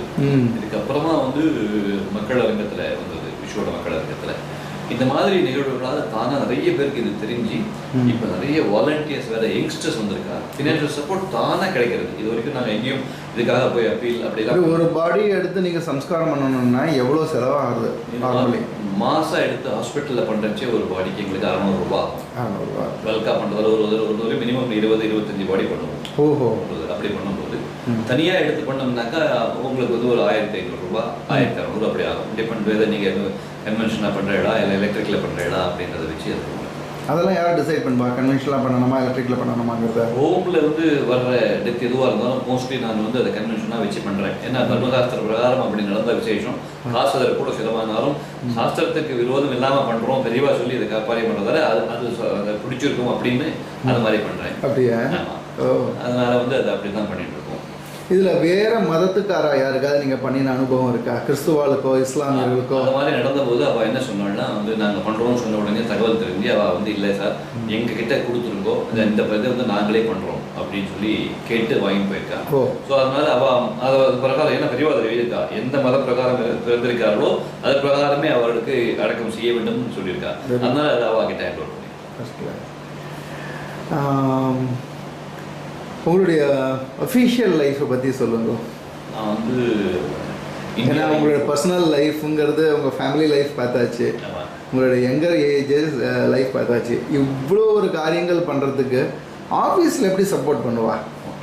இதுக்கப்புறமா வந்து மக்கள் அரங்கத்தில் வந்தது, விஷயோட மக்கள் அரங்கத்தில். இந்த மாதிரி நிகழ்வுகளால் தானே நிறைய பேருக்கு இது தெரிஞ்சு இப்போ நிறைய வாலண்டியர்ஸ் வேறு யங்ஸ்டர்ஸ் வந்திருக்கா. ஃபினான்ஷியல் சப்போர்ட் தானே கிடைக்கிறது. இது வரைக்கும் நாங்கள் எங்கேயும் இதுக்காக போய் அப்பீல் அப்படிலாம். ஒரு பாடி எடுத்து நீங்கள் சம்ஸ்காரம் பண்ணணும்னா எவ்வளோ செலவாகுது? மாதம் எடுத்து ஹாஸ்பிட்டலில் பண்ணுறச்சே ஒரு பாடிக்கு எங்களுக்கு 600 ரூபா ஆகும். 600 ரூபா வெல்கா பண்ணுறது ஒரு மினிமம் 20-25 பாடி பண்ணுவோம். ஓஹோ, அப்படி பண்ணும்போது தனியாக எடுத்து பண்ணோம்னாக்கா உங்களுக்கு வந்து ஒரு 1500 ரூபா 1600 அப்படி ஆகும். டிபெண்ட் வேறு நீங்கள் கன்வென்ஷனாக பண்ணுற இடம் இல்லை எலக்ட்ரிக்கில் பண்ணுற இடம் அப்படின்றத வச்சு அது அதெல்லாம் யாரும் டிசைட் பண்ணுவா? கன்வென்ஷனலாக பண்ணணுமா எலக்ட்ரிக்கில் பண்ணணுமாங்கிறத? ஹோமில் வந்து வர்ற டெத் எதுவாக இருந்தாலும் மோஸ்ட்லி நான் வந்து அதை கன்வென்ஷனாக வச்சு பண்ணுறேன். ஏன்னா தர்மசாஸ்திர பிரகாரம் அப்படி நடந்த விசேஷம். காசு அதில் கூட சிலவானாலும் சாஸ்திரத்துக்கு விரோதம் இல்லாமல் பண்ணுறோம், பெரியவா சொல்லி இதை காப்பாரி பண்ணுறதால அதை பிடிச்சிருக்கும் அப்படின்னு அது மாதிரி பண்ணுறேன். அப்படியா? அதனால் வந்து அதை அப்படி தான் பண்ணிட்டு இருக்கோம். இதில் வேறு மதத்துக்காரா யாருக்காவது நீங்கள் பண்ணின அனுபவம் இருக்கா? கிறிஸ்துவாளுக்கோ இஸ்லாமியர்களுக்கோ? அந்த மாதிரி நடந்தபோது அவள் என்ன சொன்னாள்னா வந்து நாங்கள் பண்ணுறோம்னு சொன்ன உடனே தகவல் தெரிஞ்சு அவள் வந்து இல்லை சார் எங்கள் கிட்ட கொடுத்துருக்கோ இந்த இதை வந்து நாங்களே பண்ணுறோம் அப்படின்னு சொல்லி கேட்டு வாங்கி போயிருக்கா. ஸோ அதனால அவள் அதை பிரகாரம் என்ன பெரியவா அதை எழுதியிருக்கா, எந்த மத பிரகாரம் பிறந்திருக்கார்களோ அது பிரகாரமே அவர்களுக்கு அடக்கம் செய்ய வேண்டும்னு சொல்லியிருக்கா. அதனால அதை அவள் கிட்ட ஹேண்ட் ஓவர் பண்ணி. உங்களுடைய அஃபீஷியல் லைஃப்பை பற்றி சொல்லுங்க. நான் வந்து ஏன்னா உங்களோட பர்சனல் லைஃப்ங்கிறது உங்கள் ஃபேமிலி லைஃப் பார்த்தாச்சு, உங்களோட யங்கர் ஏஜஸ் லைஃப் பார்த்தாச்சு. இவ்வளோ ஒரு காரியங்கள் பண்ணுறதுக்கு ஆஃபீஸில் எப்படி சப்போர்ட் பண்ணுவா?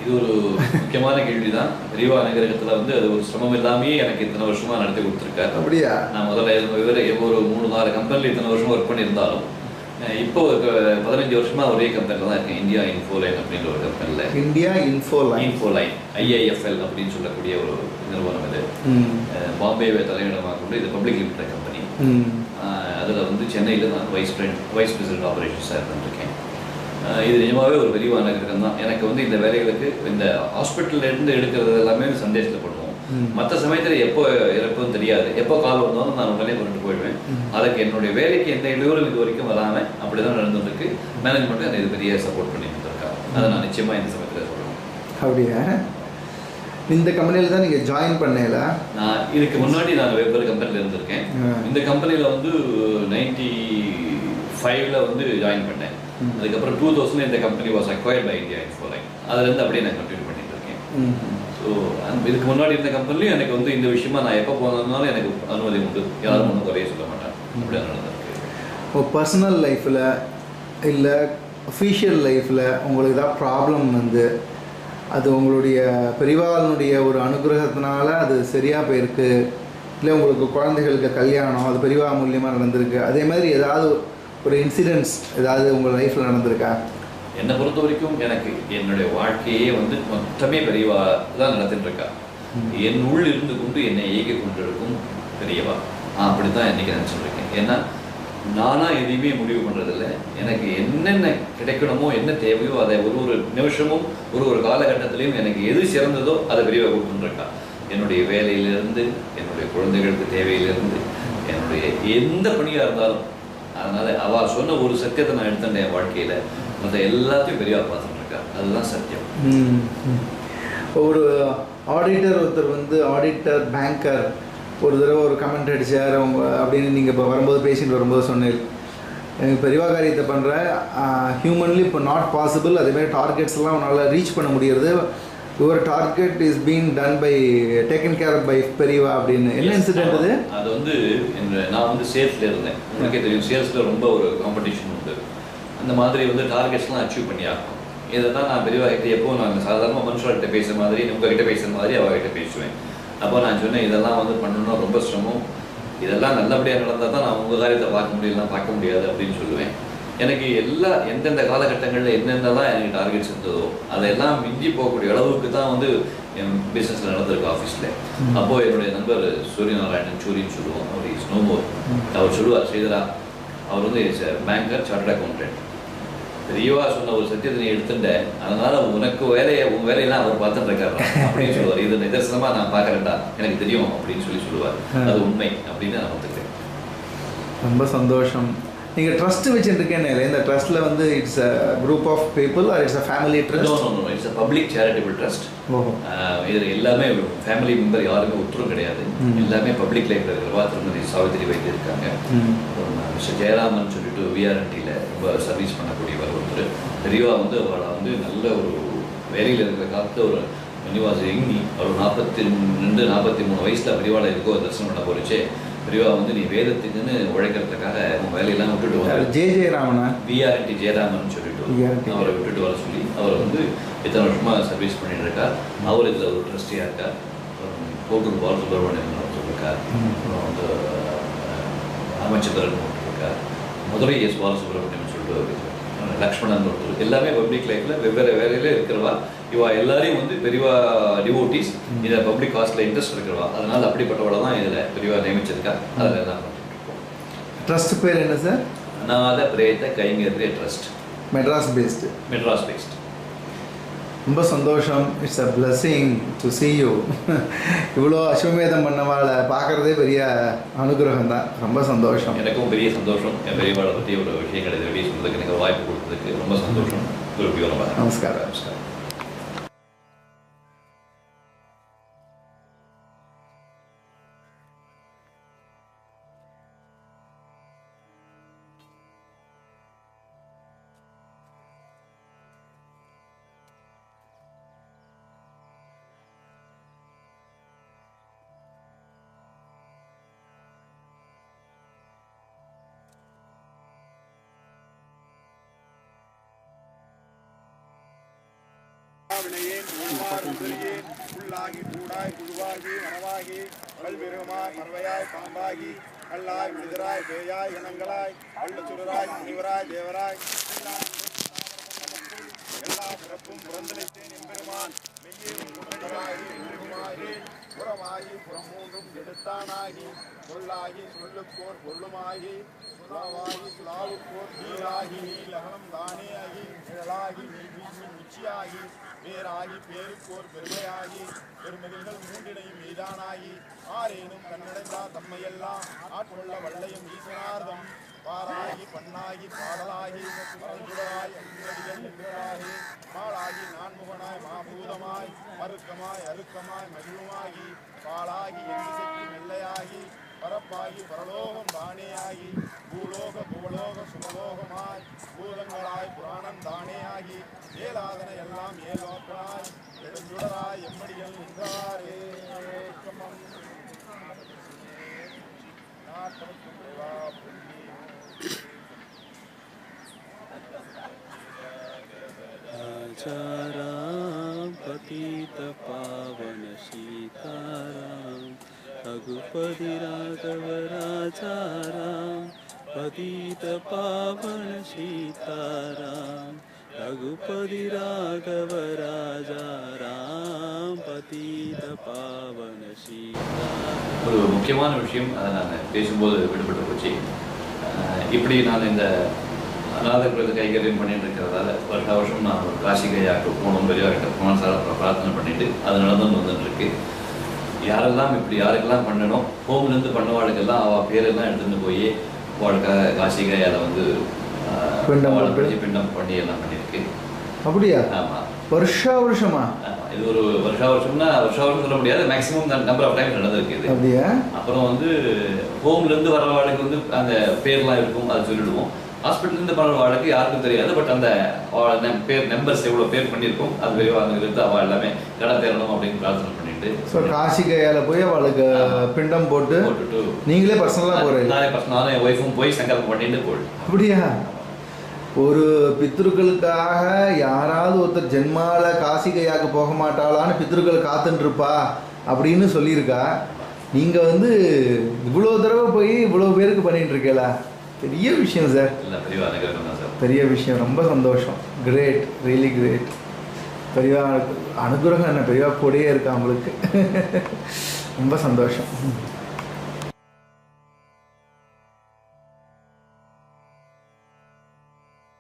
இது ஒரு முக்கியமான கேள்வி தான். பெரியவா நகரகத்தில் வந்து அது ஒரு சிரமம் இல்லாமே எனக்கு இத்தனை வருஷமாக நடத்தி கொடுத்துருக்காரு. அப்படியா? நான் முதல்ல ஒரு 3-4 கம்பெனியில் இத்தனை வருஷம் ஒர்க் பண்ணியிருந்தாலும் இப்போ 15 வருஷமா ஒரே கம்பெனியில் தான் இருக்கேன். இந்தியா இன்ஃபோலைன் அப்படின்ற ஒரு கம்பெனியில். இந்தியா இன்ஃபோலைன் IIFL அப்படின்னு சொல்லக்கூடிய ஒரு நிறுவனம். இது பாம்பேவை தலையிடமாக கொண்டு இது பப்ளிக் லிமிடெட் கம்பெனி. அதில் வந்து சென்னையில் நான் வைஸ் பிரசிடென்ட் ஆப்ரேஷன்ஸாக இருந்துருக்கேன். இது நிஜமாகவே ஒரு பெரிய நகரம் தான். எனக்கு வந்து இந்த வேலைகளுக்கு இந்த ஹாஸ்பிட்டல்லேருந்து எடுக்கிறது எல்லாமே சந்தேகத்தில் பண்ணுவோம். மற்ற சமயத்தில் எப்போ இறப்பும் தெரியாது, எப்போ கால் வந்தாலும் நான் உடனே கொண்டு போயிடுவேன். அதுக்கு என்னுடைய வேலைக்கு எந்த இடையூறும் இது வரைக்கும் வராமல் அப்படி தான் நடந்துருக்கு. மேனேஜ்மெண்ட்டு அதை இது பெரிய சப்போர்ட் பண்ணி கொடுத்துருக்காங்க. அதை நான் நிச்சயமாக இந்த சமயத்தில் சொல்லுவேன். அப்படியா? இந்த கம்பெனியில் தான் நீங்கள் ஜாயின் பண்ணல? நான் இதுக்கு முன்னாடி நான் வெவ்வேறு கம்பெனியில் இருந்திருக்கேன். இந்த கம்பெனியில் வந்து 95ல் வந்து ஜாயின் பண்ணேன். அதுக்கப்புறம் 2000 இந்த company was acquired by India Infoline. அதுலேருந்து அப்படியே நான் கண்டினியூ பண்ணிட்டு இருக்கேன். ஸோ இதுக்கு முன்னாடி இருந்த கம்பெனிலையும் எனக்கு வந்து இந்த விஷயமா நான் எப்போ போனதுனாலும் எனக்கு அனுமதி உண்டு, யாரும் ஒன்றும் குறைய சொல்ல மாட்டேன். அப்படியே நடந்திருக்கு. இப்போ பர்சனல் லைஃப்பில் இல்லை அஃபீஷியல் லைஃப்பில் உங்களுக்கு ஏதாவது ப்ராப்ளம் வந்து அது உங்களுடைய பெரியவாளுடைய ஒரு அனுகிரகத்தினால அது சரியாக போயிருக்கு, இல்லை உங்களுக்கு குழந்தைகளுக்கு கல்யாணம் அது பெரியவா மூலியமாக நடந்திருக்கு, அதே மாதிரி ஏதாவது ஒரு இன்சிடென்ட்ஸ் ஏதாவது உங்கள் லைஃப்பில் நடந்திருக்கா? என்னை பொறுத்த வரைக்கும் எனக்கு என்னுடைய வாழ்க்கையே வந்து மொத்தமே பெரியவா தான் நடத்திட்டு இருக்கா. என் உள் இருந்து கொண்டு என்னை இயக்கி கொண்டு இருக்கும் பெரியவா. அப்படி தான் இன்றைக்கி நினச்சிட்ருக்கேன். ஏன்னா நானாக எதையுமே முடிவு பண்ணுறதில்ல. எனக்கு என்னென்ன கிடைக்கணுமோ என்ன தேவையோ அதை ஒரு நிமிஷமும் ஒரு காலகட்டத்திலையும் எனக்கு எது சிறந்ததோ அதை பெரியவா கொடுத்துருக்கா. என்னுடைய வேலையிலேருந்து என்னுடைய குழந்தைகளுக்கு தேவையிலிருந்து என்னுடைய எந்த பணியாக இருந்தாலும். அதனால் அவள் சொன்ன ஒரு சத்தியத்தை நான் எடுத்துட்டேன் என் வாழ்க்கையில். மற்ற எல்லாத்தையும் பெரியவா பார்த்துட்டு இருக்கா. அதுதான் சத்தியம். ஒரு ஆடிட்டர் ஒருத்தர் வந்து ஆடிட்டர் பேங்கர் ஒரு தடவை ஒரு கமெண்ட் அடித்தார் அவங்க அப்படின்னு நீங்கள் இப்போ வரும்போது பேசிட்டு வரும்போது சொன்னீங்க, பெரியவா காரியத்தை பண்ணுற ஹியூமன்லி இப்போ நாட் பாசிபிள், அதேமாதிரி டார்கெட்ஸ் எல்லாம் அவனால் ரீச் பண்ண முடியறது, your target is been done by taken care by பெரியவா அப்படின்னு. என்ன இன்சிடென்ட் அது? அது வந்து நான் வந்து சேல்ஸில் இருந்தேன். உங்களுக்கே தெரியும், சேல்ஸில் ரொம்ப ஒரு காம்படிஷன் உண்டு. அந்த மாதிரி வந்து டார்கெட்ஸ்லாம் அச்சீவ் பண்ணி ஆகும். இதை தான் நான் பெரியவா கிட்ட எப்போ நான் சாதாரணமாக மனுஷர்கிட்ட பேசுகிற மாதிரி உங்ககிட்ட பேசுகிற மாதிரி அவகிட்ட பேசுவேன். அப்போ நான் சொன்னேன், இதெல்லாம் வந்து பண்ணணும்னா ரொம்ப சிரமம், இதெல்லாம் நல்லபடியாக நடந்தால் தான் நான் உங்கள் காரியத்தை பார்க்க முடியலாம், பார்க்க முடியாது அப்படின்னு சொல்லுவேன். எனக்கு எந்தெந்த காலகட்டங்களில் என்னென்னலாம் எனக்கு டார்கெட்ஸ் இருந்ததோ அதெல்லாம் மிஞ்சி போகக்கூடிய அளவுக்கு தான் வந்து என் பிஸ்னஸில் நடந்திருக்கு ஆஃபீஸில். அப்போது என்னுடைய நண்பர் சூரியநாராயணன் சூரியன்னு சொல்லுவோம், அவர் இஸ் நோ மோர். அவர் சொல்லுவார், ஸ்ரீதரா அவர் வந்து பேங்கர் சார்ட்டர்ட் அக்கௌண்டன்ட். பெரியவா சொன்ன ஒரு சத்தியத்தை நீ எடுத்துட்டேன், அதனால உனக்கு உன் வேலையெல்லாம் அவர் பார்த்துட்டு இருக்காரு அப்படின்னு சொல்லுவார். இது நிதர்சனமாக நான் பார்க்குறேன்டா, எனக்கு தெரியும் அப்படின்னு சொல்லுவார். அது உண்மை அப்படின்னு நான் ஒத்துக்கிறேன். ரொம்ப சந்தோஷம். நீங்கள் ட்ரஸ்ட் வச்சுருக்கேன்னு இந்த ட்ரஸ்ட்டில் வந்து it's a group of people or it's a family trust? No, it's a public charitable trust. இதில் எல்லாமே ஃபேமிலி மெம்பர் யாருமே ஒத்துரும் கிடையாது. எல்லாமே பப்ளிக் லைஃப்பில் இருக்கிறவா. திருமதி சாவித்திரி வைத்து இருக்காங்க. மிஸ்டர் ஜெயராமன் சொல்லிட்டு VRNTயில் ரொம்ப சர்வீஸ் பண்ணக்கூடியவர் ஒருத்தர். பெரியவா வந்து அவளை வந்து நல்ல ஒரு வேலையில் இருக்கிற காலத்தில் ஒரு நிவாசி எங்கி அவர் 42-43 வயசில் பெரியவாளை இருக்கோ தரிசனம் பண்ண போரிச்சு. பெரியவா வந்து நீ வேதத்துக்குன்னு உழைக்கிறதுக்காக உன் வேலையெல்லாம் விட்டுட்டு வர ஜெயராமனா VRNT ஜெயராமன் சொல்லிட்டு அவரை விட்டுட்டு வர சொல்லி அவரை வந்து இத்தனை வருஷமாக சர்வீஸ் பண்ணிட்டு இருக்கார். அவர் இதில் ஒரு ட்ரஸ்டியாக இருக்கார். கோட்டூர் பாலசுப்ரமணியன் சொல்லியிருக்கார். அப்புறம் வந்து அமைச்சர் இருக்கார். மதுரை பாலசுப்ரமணியன் சொல்லிட்டு லக்ஷ்மணன் ஒருத்தர், எல்லாமே பப்ளிக் லைஃப்பில் வெவ்வேறு வேலையில் இருக்கிறவா. இவா எல்லாரையும் வந்து பெரியவா டிவோட்டிஸ், இதை பப்ளிக் காஸ்ட்டில் இன்ட்ரெஸ்ட் இருக்கிறவா. அதனால் அப்படிப்பட்டவளை தான் இதில் பெரியவா நியமிச்சிருக்கா. அதில் எல்லாம் ட்ரஸ்ட் பேர் என்ன sir? Anatha Pretha Kainkarya trust, Madras based. Madras based. ரொம்ப சந்தோஷம். It's a blessing to see you. இவ்வளோ அஸ்வமேதம் பண்ணவாளை பார்க்குறதே பெரிய அனுகிரகம் தான். ரொம்ப சந்தோஷம். எனக்கும் பெரிய சந்தோஷம். என் பெரியவாளை பற்றி ஒரு விஷயங்களை இதை வெளியே சொல்றதுக்கு எனக்கு வாய்ப்பு கொடுத்ததுக்கு ரொம்ப சந்தோஷம். குருபியோ நம. நமஸ்காரம். நமஸ்காரம். உள்ளாகி கூடாய் குழுவாகி மனவாகி பல்விருகமாய் மறவையாய் பாம்பாகி கல்லாய் விழுதராய் பேயாய் இனங்களாய் கள்ளச்சுடராய் முனிவராய் தேவராய் எல்லா பிறப்பும் புறந்தளித்தேன் எம்பெருமான் மெய்யேறும் குணமாகி புறமாகி புறம் மூன்றும் எடுத்தானாகி சொல்லாகி சொல்லுக்கோர் பொருளுமாகி சுலாவாகி சுலாவுக்கோர் நீராகி நீலகலம் தானே ஆகி நிழலாகி நீ வீசி உச்சியாகி பேராகி பேருக்கோர் பெருமையாகி பெருமதில்கள் மூன்றினையும் மீதானாகி ஆரேனும் கண்ணடைந்தா தம்மையெல்லாம் ஆட்கொள்ள வல்லையும் ஈசனார்தம் பாராகி பண்ணாகி பாடலாகி பரஞ்சுடராய் அஞ்சடிகள் என்கிறாகி மாளாகி நான்முகனாய் மாபூதமாய் மறுக்கமாய் அருக்கமாய் மகிழுமாகி பாலாகி எந்திசைக்கு மெல்லையாகி பரப்பாகி பரலோகம் தானேயாகி பூலோக புவலோக சுபலோகமாய் பூதங்களாய் புராணம் தானேயாகி ஏலாதன எல்லாம் ஏலோக்கனாய் எழுந்துடராய் எம்மடிகள் நின்றாரே राजाराम पतित पावन सीताराम रघुपति राघव राजाराम पतित पावन सीताराम रघुपति राघव राजाराम पतित पावन सीताराम. ஒரு முக்கியமான விஷயம், அதை நான் பேசும்போது விடுபட்டு போச்சு. இப்படி நான் இந்த அநாத பிரேத கைங்கரியம் பண்ணிட்டு இருக்கிறதால வருஷம் நான் ஒரு காசி கையாக்கு போகணும், பெரியவர்கிட்ட போன சார் பிரார்த்தனை பண்ணிட்டு அது நடந்து வந்துட்டுருக்கு. யாரெல்லாம் இப்படி யாருக்கெல்லாம் பண்ணணும், ஹோம்லேருந்து பண்ணவாளுக்கெல்லாம் அவள் பேரெல்லாம் எடுத்துகிட்டு போய் வாழ்க்கை காசி கையால் வந்து பிண்டம் பண்ணி எல்லாம் பண்ணியிருக்கு. அப்படியா? ஆமாம். வருஷமா? இது ஒரு வருஷம்னா வருஷம் சொல்ல முடியாது, மேக்ஸிமம் நம்பர் ஆஃப் டைம் நடந்திருக்கு இது. அப்படியா? அப்புறம் வந்து ஹோம்லேருந்து வரவாளுக்கு வந்து அந்த பேர்லாம் இருக்கும், அதை சொல்லிடுவோம். ஹாஸ்பிட்டல்லேருந்து பண்ண வாழ்க்கை யாருக்கும் தெரியாது, பட் அந்த பேர் நம்பர்ஸ் எவ்வளோ பேர் பண்ணியிருக்கோம் அது விரைவாக எடுத்து அவள் எல்லாமே கடை தேரணும் அப்படின்னு பிரார்த்தனை பண்ணிட்டு காசி கையால் போய் அவளுக்கு பிண்டம் போட்டுட்டு நீங்களே பர்சனலாக போகிறீங்க? நானே பர்சனலாக என் ஒய்ஃபும் போய் சங்கல்பம் பண்ணிட்டு போயிடும். அப்படியா? ஒரு பித்ருக்களுக்காக யாராவது ஒருத்தர் ஜென்மால காசி கையாக்கு போக மாட்டாளான்னு பித்ருக்கள் காத்துட்டுருப்பா அப்படின்னு சொல்லியிருக்கா. நீங்கள் வந்து இவ்வளோ தடவை போய் இவ்வளோ பேருக்கு பண்ணிட்டு இருக்கீங்களா? பெரிய விஷயம் சார். பெரிய விஷயம். ரொம்ப சந்தோஷம். Great, really great. பெரியவா அனுகிரகம் என்ன, பெரியவா கூடயே இருக்கா உங்களுக்கு. ரொம்ப சந்தோஷம்.